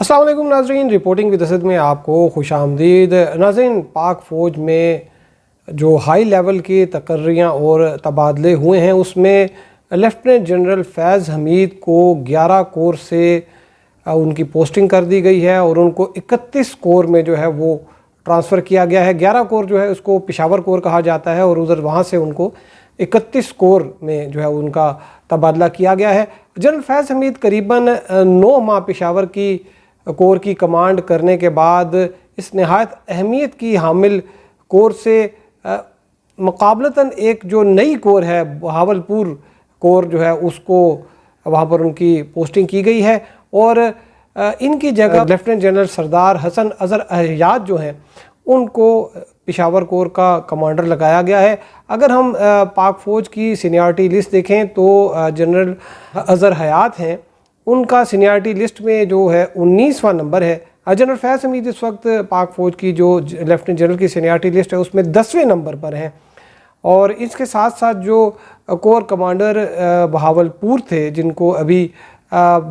अस्सलाम वालेकुम नाज़रीन, रिपोर्टिंग विद असद में आपको खुश आमदीद। नाज़रीन, पाक फ़ौज में जो हाई लेवल की तकर्रियाँ और तबादले हुए हैं उसमें लेफ्टिनेंट जनरल फैज़ हमीद को 11 कोर से उनकी पोस्टिंग कर दी गई है और उनको 31 कोर में जो है वो ट्रांसफ़र किया गया है। 11 कोर जो है उसको पेशावर कोर कहा जाता है और उधर वहाँ से उनको 31 कोर में जो है उनका तबादला किया गया है। जनरल फैज़ हमीद करीबन 9 माह पेशावर की कोर की कमांड करने के बाद इस नहायत अहमियत की हामिल कोर से मुकाबलतन एक जो नई कोर है बहावलपुर कोर जो है उसको वहाँ पर उनकी पोस्टिंग की गई है और इनकी जगह लेफ्टिनेंट जनरल सरदार हसन अज़हर हयात जो हैं उनको पेशावर कोर का कमांडर लगाया गया है। अगर हम पाक फ़ौज की सीनियरिटी लिस्ट देखें तो जनरल अज़हर हयात हैं, उनका सीनियरिटी लिस्ट में जो है 19वां नंबर है। जनरल फैज़ हमीद इस वक्त पाक फ़ौज की जो लेफ्टिनेंट जनरल की सीनियरिटी लिस्ट है उसमें 10वें नंबर पर हैं और इसके साथ साथ जो कोर कमांडर बहावलपुर थे जिनको अभी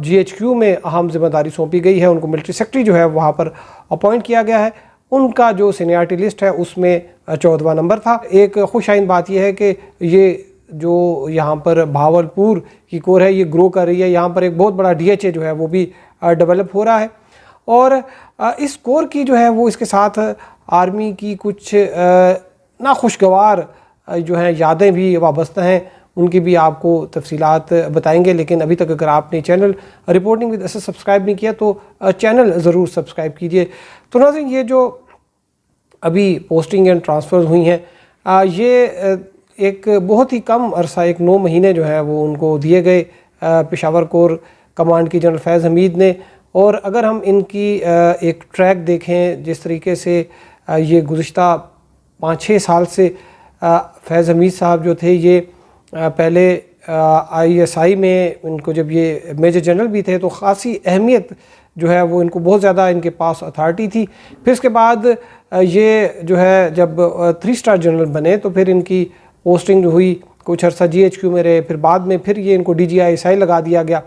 GHQ में अहम जिम्मेदारी सौंपी गई है, उनको मिलिट्री सेक्रेटरी जो है वहाँ पर अपॉइंट किया गया है, उनका जो सीनियरिटी लिस्ट है उसमें 14वां नंबर था। एक खुशाइन बात यह है कि ये जो यहाँ पर बहावलपुर की कोर है ये ग्रो कर रही है, यहाँ पर एक बहुत बड़ा DHA जो है वो भी डेवलप हो रहा है और इस कोर की जो है वो इसके साथ आर्मी की कुछ नाखुशगवार जो है यादें भी वाबस्ता हैं, उनकी भी आपको तफसीलात बताएंगे। लेकिन अभी तक अगर आपने channel reporting with Asad subscribe नहीं किया तो चैनल ज़रूर सब्सक्राइब कीजिए। तो नाज़रीन, ये जो अभी पोस्टिंग एंड ट्रांसफ़र हुई हैं ये एक बहुत ही कम अरसा, एक 9 महीने जो है वो उनको दिए गए पेशावर कोर कमांड की जनरल फैज़ हमीद ने। और अगर हम इनकी एक ट्रैक देखें जिस तरीके से ये गुज़िश्ता 5-6 साल से फैज़ हमीद साहब जो थे ये पहले ISI में इनको जब ये मेजर जनरल भी थे तो ख़ासी अहमियत जो है वो इनको बहुत ज़्यादा इनके पास अथॉरिटी थी। फिर इसके बाद ये जो है जब 3 स्टार जनरल बने तो फिर इनकी पोस्टिंग जो हुई, कुछ अर्सा GHQ में रहे, फिर बाद में फिर ये इनको DGI लगा दिया गया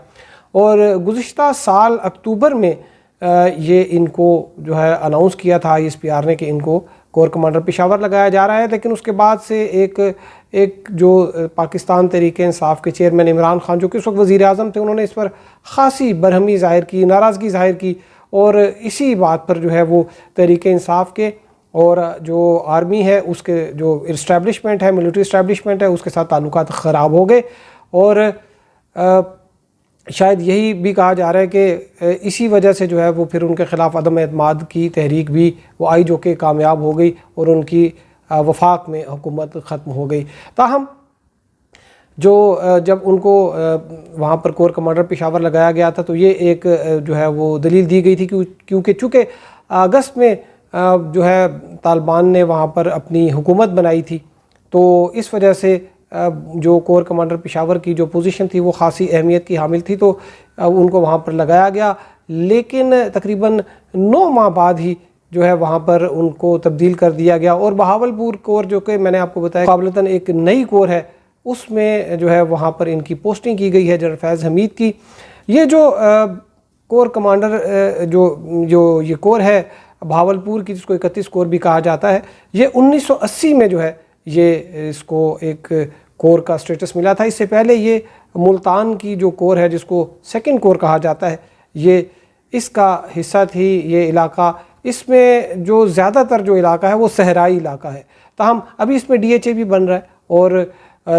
और गुज़िश्ता साल अक्टूबर में ये इनको जो है अनाउंस किया था ISPR ने कि इनको कोर कमांडर पेशावर लगाया जा रहा है। लेकिन उसके बाद से एक जो पाकिस्तान तहरीक इंसाफ के चेयरमैन इमरान खान जो कि उस वक्त वज़ीर आज़म थे, उन्होंने इस पर ख़ासी बरहमी ज़ाहिर की, नाराज़गी ज़ाहिर की और इसी बात पर जो है वो तहरीक इंसाफ के और जो आर्मी है उसके जो इस्टेब्लिशमेंट है, मिलिट्री इस्टेब्लिशमेंट है, उसके साथ ताल्लुकात ख़राब हो गए और शायद यही भी कहा जा रहा है कि इसी वजह से जो है वो फिर उनके ख़िलाफ़ अदम एतमाद की तहरीक भी वो आई जो कि कामयाब हो गई और उनकी वफाक में हुकूमत ख़त्म हो गई। ताहम जो जब उनको वहाँ पर कोर कमांडर पेशावर लगाया गया था तो ये एक जो है वो दलील दी गई थी क्योंकि चूँकि अगस्त में जो है तालिबान ने वहाँ पर अपनी हुकूमत बनाई थी तो इस वजह से जो कोर कमांडर पेशावर की जो पोजीशन थी वो ख़ासी अहमियत की हामिल थी तो उनको वहाँ पर लगाया गया। लेकिन तकरीबन 9 माह बाद ही जो है वहाँ पर उनको तब्दील कर दिया गया और बहावलपुर कोर जो कि मैंने आपको बताया मुकाबलतन एक नई कोर है उसमें जो है वहाँ पर इनकी पोस्टिंग की गई है जनरल फैज़ हमीद की। ये जो कोर कमांडर जो ये कोर है बहावलपुर की, जिसको 31 कोर भी कहा जाता है, ये 1980 में जो है ये इसको एक कोर का स्टेटस मिला था। इससे पहले ये मुल्तान की जो कोर है जिसको 2nd कोर कहा जाता है ये इसका हिस्सा थी। ये इलाका, इसमें जो ज़्यादातर जो इलाका है वो सहराई इलाका है। ताहम अभी इसमें DHA भी बन रहा है और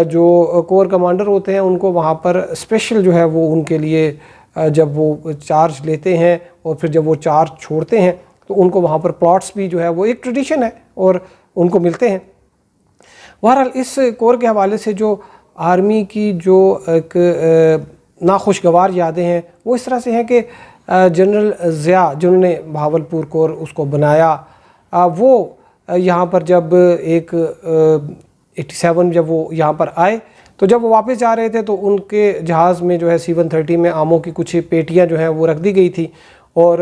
जो कोर कमांडर होते हैं उनको वहाँ पर स्पेशल जो है वो उनके लिए जब वो चार्ज लेते हैं और फिर जब वो चार्ज छोड़ते हैं तो उनको वहाँ पर प्लॉट्स भी जो है वो एक ट्रेडिशन है और उनको मिलते हैं। बहरहाल इस कोर के हवाले से जो आर्मी की जो एक नाखुशगवार यादें हैं वो इस तरह से हैं कि जनरल ज़िया जिन्होंने बहावलपुर कोर उसको बनाया वो यहाँ पर जब 87 जब वो यहाँ पर आए तो जब वो वापस जा रहे थे तो उनके जहाज़ में जो है C-130 में आमों की कुछ पेटियाँ जो हैं वो रख दी गई थी और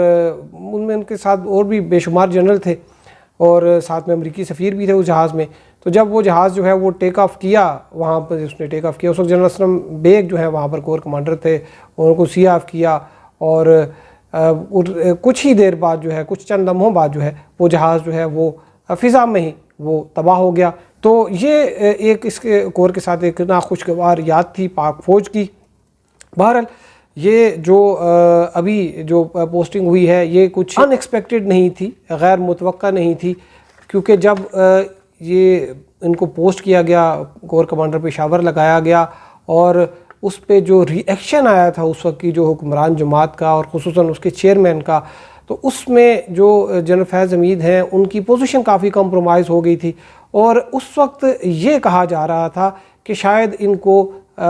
उनमें उनके साथ और भी बेशुमार जनरल थे और साथ में अमरीकी सफ़ीर भी थे उस जहाज़ में। तो जब वो जहाज़ जो है वो टेक ऑफ़ किया, वहाँ पर उसने टेक ऑफ़ किया, उस वक्त जनरल असलम बेग जो है वहाँ पर कोर कमांडर थे, उनको सी ऑफ़ किया और اور کچھ ہی دیر بعد جو ہے، کچھ چند لمحوں بعد جو ہے وہ جہاز جو ہے وہ فضا میں ہی وہ تباہ ہو گیا۔ تو یہ ایک اس کے کور کے ساتھ ایک ناخوشگوار یاد تھی پاک فوج کی۔ بہرحال یہ جو ابھی جو پوسٹنگ ہوئی ہے یہ کچھ ان ایکسپیکٹڈ نہیں تھی، غیر متوقع نہیں تھی، کیونکہ جب یہ ان کو پوسٹ کیا گیا، کور کمانڈر پشاور لگایا گیا، اور اس پہ جو ری ایکشن آیا تھا اس وقت کی جو حکمران جماعت کا اور خصوصاً اس کے چیئرمین کا، تو اس میں جو جنرل فیض حمید ہیں ان کی پوزیشن کافی کمپرومائز ہو گئی تھی، اور اس وقت یہ کہا جا رہا تھا کہ شاید ان کو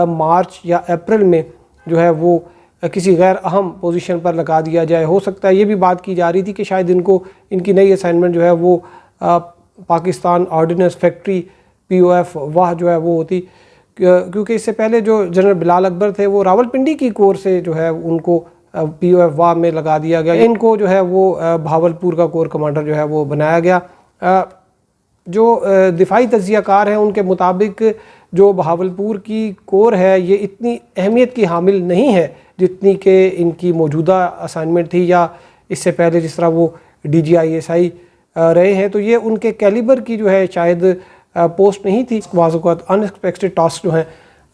مارچ یا اپریل میں جو ہے وہ کسی غیر اہم پوزیشن پر لگا دیا جائے۔ ہو سکتا ہے یہ بھی بات کی جا رہی تھی کہ شاید ان کی نئی اسائنمنٹ جو ہے وہ پاکستان آرڈیننس فیکٹری POF واہ جو ہے وہ ہوتی، کیونکہ اس سے پہلے جو جنرل بلال اکبر تھے وہ راولپنڈی کی کور سے جو ہے ان کو POF واہ میں لگا دیا گیا، ان کو جو ہے وہ بہاولپور کا کور کمانڈر جو ہے وہ بنایا گیا۔ جو دفاعی تجزیہ کار ہیں ان کے مطابق جو بہاولپور کی کور ہے یہ اتنی اہمیت کی حامل نہیں ہے جتنی کہ ان کی موجودہ اسائنمنٹ تھی، یا اس سے پہلے جس طرح وہ DGISI رہے ہیں، تو یہ ان کے کیلیبر کی جو ہے شاید پوسٹ نہیں تھی۔ بعض اوقات ان ایکسپیکٹڈ ٹاسک جو ہیں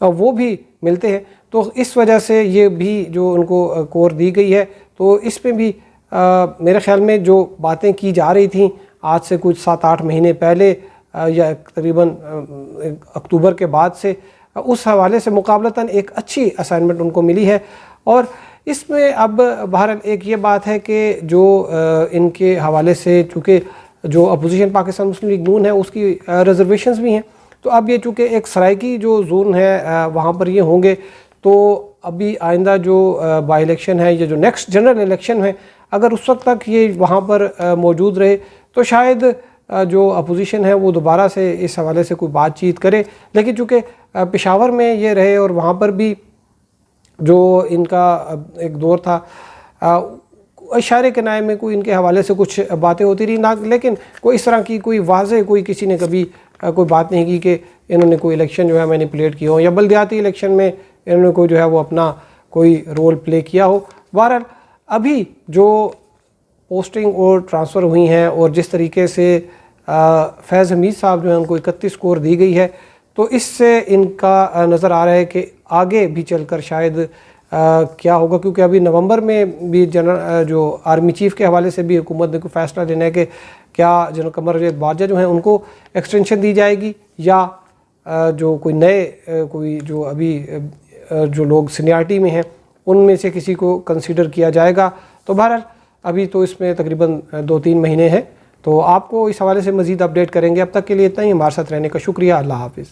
وہ بھی ملتے ہیں، تو اس وجہ سے یہ بھی جو ان کو کور دی گئی ہے، تو اس میں بھی میرے خیال میں جو باتیں کی جا رہی تھیں آج سے کچھ 7-8 مہینے پہلے یا تقریباً اکتوبر کے بعد سے، اس حوالے سے مقابلتاً ایک اچھی اسائنمنٹ ان کو ملی ہے۔ اور اس میں اب بہرحال ایک یہ بات ہے کہ جو ان کے حوالے سے چونکہ جو اپوزیشن پاکستان مسلم لیگ نون ہے اس کی ریزرویشنز بھی ہیں، تو اب یہ چونکہ ایک سرائیکی جو زون ہے وہاں پر یہ ہوں گے، تو ابھی آئندہ جو بائی الیکشن ہے یا جو نیکسٹ جنرل الیکشن ہے، اگر اس وقت تک یہ وہاں پر موجود رہے تو شاید جو اپوزیشن ہے وہ دوبارہ سے اس حوالے سے کوئی بات چیت کرے۔ لیکن چونکہ پشاور میں یہ رہے اور وہاں پر بھی جو ان کا ایک دور تھا، اشارے کنائے میں کوئی ان کے حوالے سے کچھ باتیں ہوتی رہی، لیکن کوئی اس طرح کی کوئی واضح کوئی کسی نے کبھی کوئی بات نہیں کی کہ انہوں نے کوئی الیکشن جو ہے مینیپولیٹ کیا ہو، یا بلدیاتی الیکشن میں انہوں نے کوئی جو ہے وہ اپنا کوئی رول پلے کیا ہو۔ بہرحال ابھی جو پوسٹنگ اور ٹرانسفر ہوئی ہیں اور جس طریقے سے فیض حمید صاحب جو ہیں ان کو 31 کور دی گئی ہے، تو اس سے ان کا نظر آ رہا ہے کہ آگے بھی چل کر شاید کیا ہوگا، کیونکہ ابھی نومبر میں بھی جو آرمی چیف کے حوالے سے بھی حکومت نے کوئی فیصلہ لینا ہے کہ کیا جنرل قمر رضیت باجوہ جو ہیں ان کو ایکسٹینشن دی جائے گی، یا جو کوئی نئے کوئی جو ابھی جو لوگ سینیارٹی میں ہیں ان میں سے کسی کو کنسیڈر کیا جائے گا۔ تو بہرحال ابھی تو اس میں تقریباً 2-3 مہینے ہیں، تو آپ کو اس حوالے سے مزید اپڈیٹ کریں گے۔ اب تک کے لیے اتنا ہی، ہمارے ساتھ رہنے کا شکریہ، اللہ حافظ۔